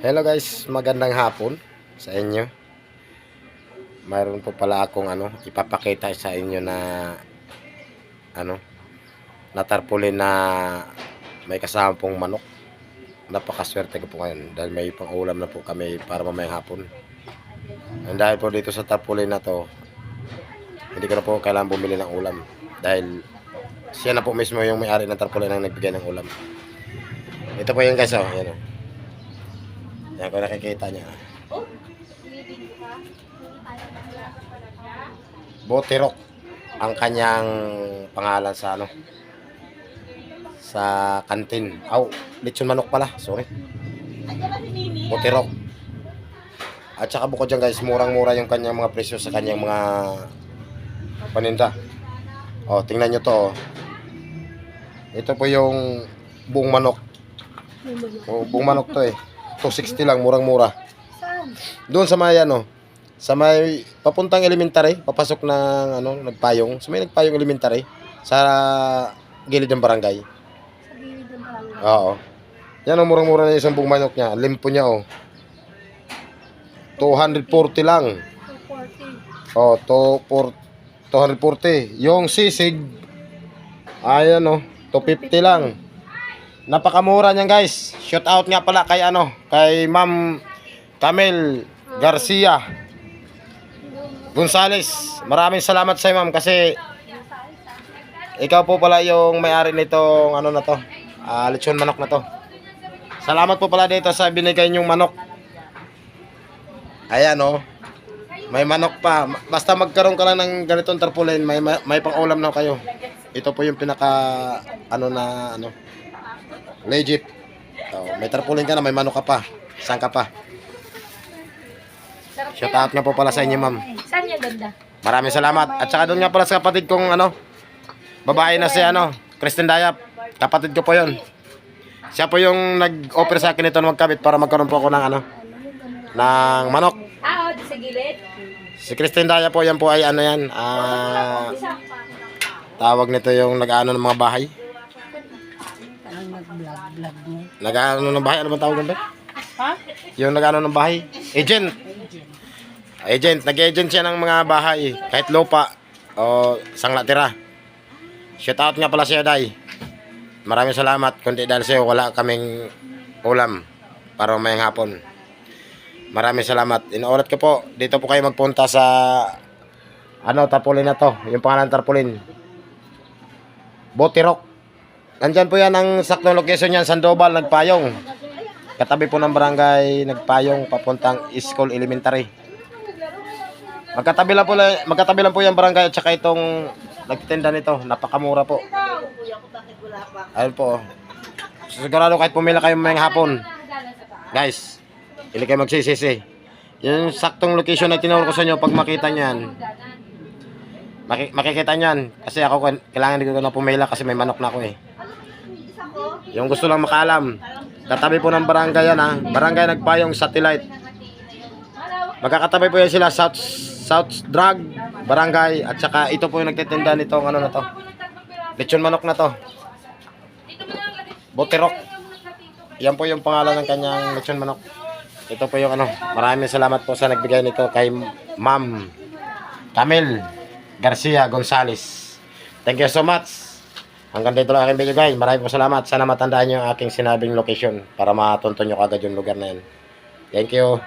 Hello guys, magandang hapon sa inyo. Mayroon po pala akong ipapakita sa inyo na ano, na tarpaulin na may kasama pong manok. Napakaswerte ko po ngayon dahil may pang-ulam na po kami para mamayang hapon. And dahil po dito sa tarpaulin na to, hindi ko na po kailangan bumili ng ulam dahil siya na po mismo yung may-ari ng tarpaulin ang nagbigay ng ulam. Ito po yung guys, yan o. Yan kung nakikita niya. Botirok ang kanyang pangalan sa sa kantin. Lechon manok pala, sorry. Botirok. At saka bukod dyan guys, murang-mura yung kanyang mga presyo sa kanyang mga paninda. Tingnan nyo to. Ito po yung buong manok. Buong manok to 260 lang, murang-mura. Doon sa may sa may papuntang elementary, papasok ng nagpayong. Sa may nagpayong elementary sa gilid ng barangay. Sa gilid ng barangay. Oo. Yan ang murang-mura na isang buong manok niya. Limpo niya 240 lang. 240. 240. Yung sisig ayan 250 lang. Napakamura niyan guys. Shout out nga pala kay kay Ma'am Camel Garcia Gonzales. Maraming salamat sa ma'am kasi ikaw po pala yung may-ari nitong na to. Lechon manok na to. Salamat po pala dito sa binigay niyong manok. Ayan may manok pa. Basta magkaroon ka lang ng ganitong tarpaulin, may pang-ulam na kayo. Ito po yung pinaka legit. May tarpaulin ka na, may manok ka pa. Saan ka pa? Shout out nga po pala sa inyo, ma'am. Saan yung ganda? Maraming salamat. At saka doon nga pala sa kapatid kong babae na si Kristen Dayap. Kapatid ko po 'yon. Siya po yung nag-offer sa akin ito na magkabit para magkaroon po ako ng ng manok. Sa gilid? Si Kristen Dayap po, yan po ay tawag nito yung nag-ano ng mga bahay. Parang nag-vlog mo. Nag-ano ng bahay, ano ba tawag nito? Ha? Yung nag-ano ng bahay. Agent, nag-agent siya ng mga bahay, kahit lupa o sangla tira. Shout out nga pala siya, Day. Maraming salamat, kundi dahil sa'yo wala kaming ulam para mamayang hapon. Maraming salamat. Inuulit ko po, dito po kayo magpunta sa tarpaulin na to, yung pangalan tarpaulin. Botirok. Nandyan po yan ang saktong location yan, Sandoval, Nagpayong. Katabi po ng barangay Nagpayong, papuntang School Elementary. Magkatabi lang po yung barangay at saka itong nagtitinda nito. Napakamura po. Ayun po. Sigurado kahit pumila kayo mamayang hapon. Guys, hindi kayo magsisisi. Yung saktong location na tinuro ko sa inyo, pag makita nyan, makikita nyan. Kasi ako, kailangan hindi ko na pumila kasi may manok na ako Yung gusto lang makaalam, katabi po ng barangay yan Barangay Nagpayong Satellite. Magkakatabi po yan sila South Drug Barangay at saka ito po yung nagtitinda nitong na to. Lechon manok na to. Botirok. Yan po yung pangalan ng kanyang lechon manok. Ito po yung Maraming salamat po sa nagbigay nito kay Ma'am Camel Garcia Gonzales. Thank you so much. Hanggang dito lang aking video guys. Maraming po salamat. Sana matandaan nyo ang aking sinabing location para matunto nyo kagad yung lugar na yan. Thank you.